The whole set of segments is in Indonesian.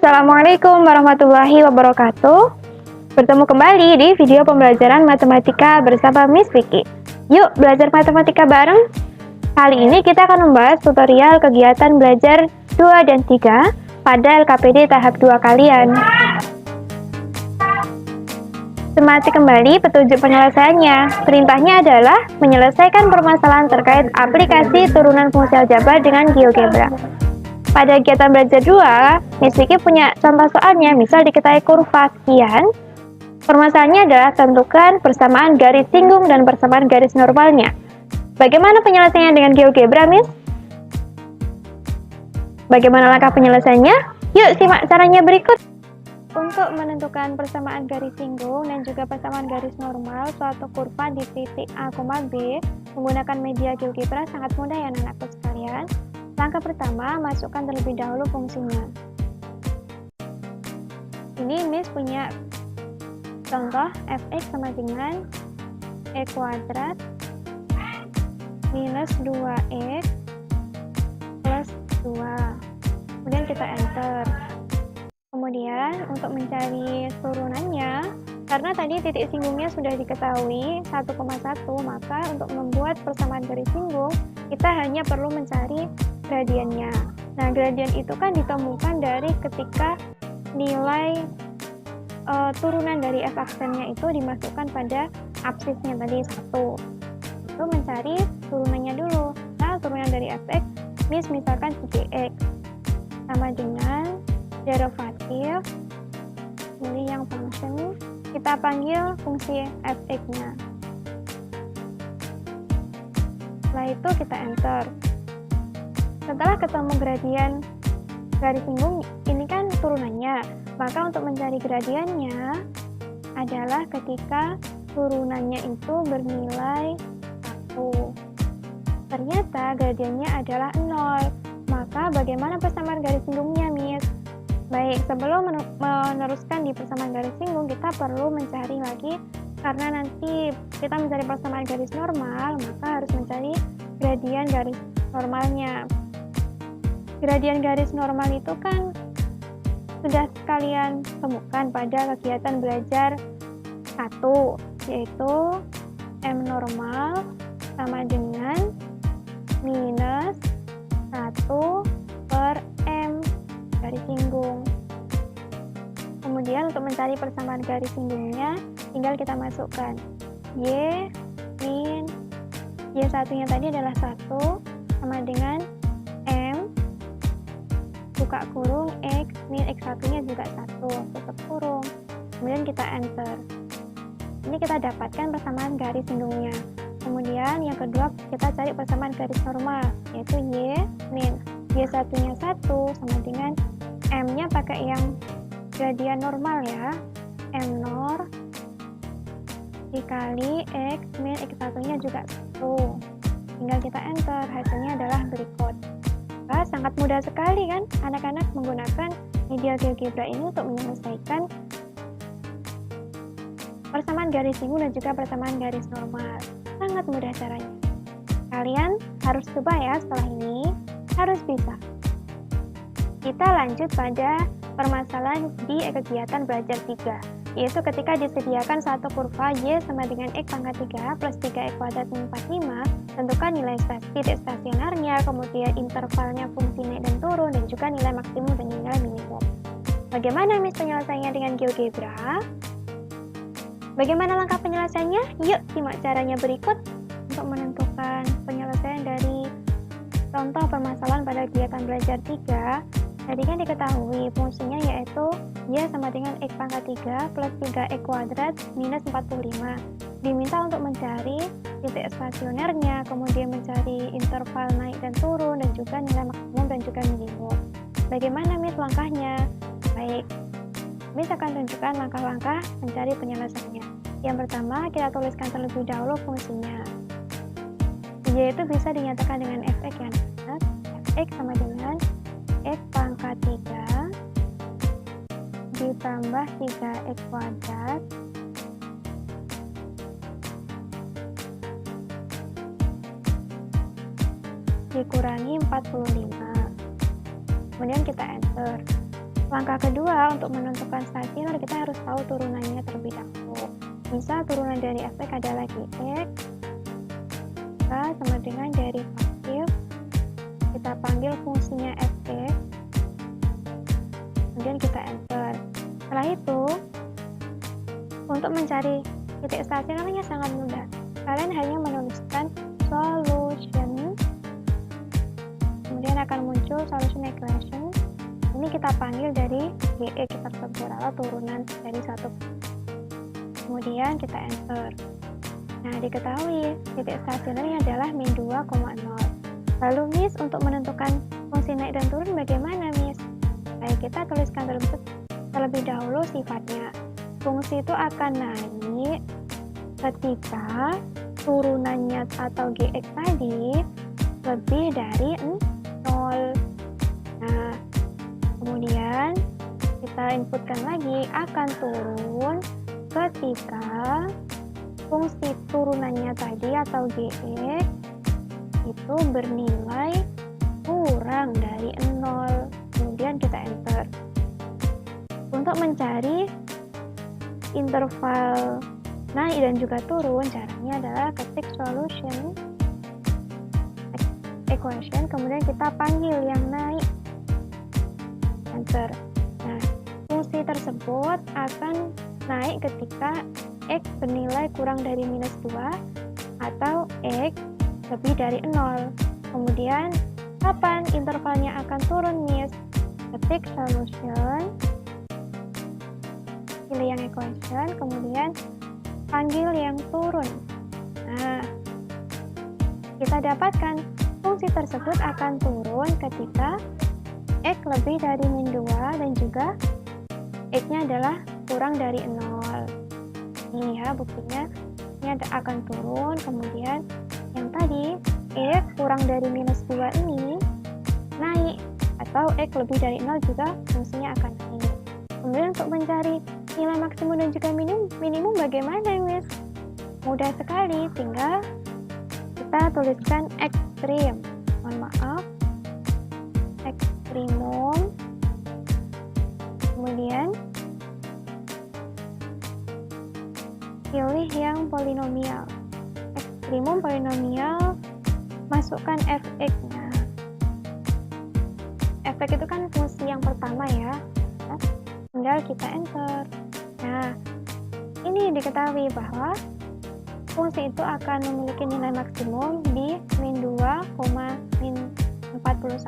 Assalamualaikum warahmatullahi wabarakatuh. Bertemu kembali di video pembelajaran matematika bersama Miss Vicky. Yuk belajar matematika bareng. Kali ini kita akan membahas tutorial kegiatan belajar 2 dan 3 pada LKPD tahap 2 kalian. Semati kembali petunjuk penyelesaiannya. Perintahnya adalah menyelesaikan permasalahan terkait aplikasi turunan fungsi aljabar dengan GeoGebra. Pada kegiatan belajar 2, Miss Vicky punya contoh soalnya, misal diketahui kurva sekian. Permasalahannya adalah tentukan persamaan garis singgung dan persamaan garis normalnya. Bagaimana penyelesaiannya dengan GeoGebra, Miss? Bagaimana langkah penyelesaiannya? Yuk simak caranya berikut. Untuk menentukan persamaan garis singgung dan juga persamaan garis normal suatu kurva di titik A, B menggunakan media GeoGebra sangat mudah ya anak-anakku sekalian. Langkah pertama, masukkan terlebih dahulu fungsinya. Ini Miss punya contoh fx sama dengan e kuadrat minus 2x plus 2. Kemudian kita enter. Kemudian untuk mencari turunannya, karena tadi titik singgungnya sudah diketahui 1,1, maka untuk membuat persamaan garis singgung, kita hanya perlu mencari gradiennya. Nah, gradien itu kan ditemukan dari ketika nilai turunan dari f aksennya itu dimasukkan pada absisnya tadi 1. Itu mencari turunannya dulu. Nah, turunan dari fx, misalkan 3x sama dengan derivatif, pilih yang function, kita panggil fungsi fx-nya. Setelah itu kita enter. Setelah ketemu gradien garis singgung, ini kan turunannya, maka untuk mencari gradiennya adalah ketika turunannya itu bernilai 1. Ternyata gradiennya adalah 0, maka bagaimana persamaan garis singgungnya, Miss? Baik, sebelum meneruskan di persamaan garis singgung, kita perlu mencari lagi, karena nanti kita mencari persamaan garis normal, maka harus mencari gradien garis normalnya. Gradien garis normal itu kan sudah kalian temukan pada kegiatan belajar 1, yaitu M normal sama dengan minus 1 per M garis singgung. Kemudian untuk mencari persamaan garis singgungnya, tinggal kita masukkan Y min Y1-nya tadi adalah 1 sama dengan M buka kurung X min X1-nya juga 1 tutup kurung. Kemudian kita enter. Ini kita dapatkan persamaan garis singgungnya. Kemudian yang kedua kita cari persamaan garis normal, yaitu Y min Y1-nya 1 sama dengan M-nya pakai yang gradien normal ya, M nor dikali X min X1-nya juga 1. Tinggal kita enter, hasilnya adalah berikut. Nah, sangat mudah sekali kan anak-anak menggunakan media GeoGebra ini untuk menyelesaikan persamaan garis singgung dan juga persamaan garis normal. Sangat mudah caranya. Kalian harus coba ya, setelah ini harus bisa. Kita lanjut pada permasalahan di kegiatan belajar 3, yaitu ketika disediakan satu kurva Y sama dengan X pangkat 3 plus 3X kuadrat min 45, tentukan nilai titik stasionernya, kemudian intervalnya fungsi naik dan turun, dan juga nilai maksimum dan nilai minimum. Bagaimana Miss penyelesaiannya dengan GeoGebra? Bagaimana langkah penyelesaiannya? Yuk simak caranya berikut untuk menentukan penyelesaian dari contoh permasalahan pada kegiatan belajar 3. Tadi kan diketahui fungsinya yaitu Y sama dengan X pangkat 3 plus 3X kuadrat minus 45. Diminta untuk mencari titik stasionernya, kemudian mencari interval naik dan turun, dan juga nilai maksimum dan juga minimum. Bagaimana Miss langkahnya? Baik, Miss akan tunjukkan langkah-langkah mencari penyelesaiannya. Yang pertama, kita tuliskan terlebih dahulu fungsinya. Y itu bisa dinyatakan dengan fx ya, fx sama dengan X pangkat 3 ditambah 3X kuadrat dikurangi 45. Kemudian kita enter. Langkah kedua, untuk menentukan stasioner kita harus tahu turunannya terlebih dahulu. Misal turunan dari fx adalah gx, maka sama dengan dari pasif, kita panggil fungsinya fx, kemudian kita enter. Setelah itu, untuk mencari titik stasionernya sangat mudah. Kalian hanya menuliskan solution, kemudian akan muncul solution equation. Ini kita panggil dari gx tersebut atau turunan dari satu. Kemudian kita enter. Nah, diketahui titik stasionernya adalah min 2,0. Lalu Miss, untuk menentukan fungsi naik dan turun bagaimana Miss? Baik, kita tuliskan terlebih dahulu sifatnya. Fungsi itu akan naik ketika turunannya atau gx tadi lebih dari 0. Nah, kemudian kita inputkan lagi akan turun ketika fungsi turunannya tadi atau gx itu bernilai kurang dari 0. Kemudian kita enter. Untuk mencari interval naik dan juga turun, caranya adalah ketik solution equation, kemudian kita panggil yang naik, enter. Nah, fungsi tersebut akan naik ketika x bernilai kurang dari minus 2 atau x lebih dari 0. Kemudian kapan intervalnya akan turun, Miss? Ketik solution, pilih yang equation, kemudian panggil yang turun. Nah, kita dapatkan fungsi tersebut akan turun ketika x lebih dari min 2 dan juga x-nya adalah kurang dari 0. Ini ya buktinya, ini akan turun, kemudian yang tadi x kurang dari minus 2 ini naik, atau x lebih dari 0 juga fungsinya akan naik. Kemudian untuk mencari nilai maksimum dan juga minimum bagaimana, Miss? Mudah sekali, tinggal kita tuliskan ekstrim. Mohon maaf, ekstrimum. Kemudian pilih yang polinomial. Ekstrimum polinomial, masukkan fx-nya. Fx itu kan fungsi yang pertama ya. Tinggal kita enter. Nah, ini diketahui bahwa fungsi itu akan memiliki nilai maksimum di min 2, min 41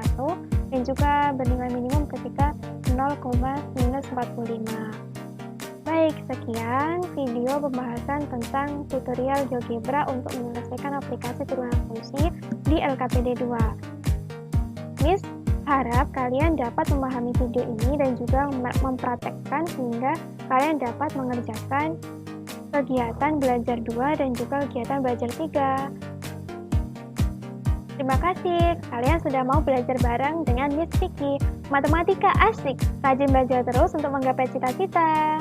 dan juga bernilai minimum ketika 0, minus 45. Baik, sekian video pembahasan tentang tutorial GeoGebra untuk menyelesaikan aplikasi turunan fungsi di LKPD 2. Miss harap kalian dapat memahami video ini dan juga mempraktekkan sehingga kalian dapat mengerjakan kegiatan belajar 2 dan juga kegiatan belajar 3. Terima kasih, kalian sudah mau belajar bareng dengan Miss Vicky. Matematika asik, rajin belajar terus untuk menggapai cita-cita.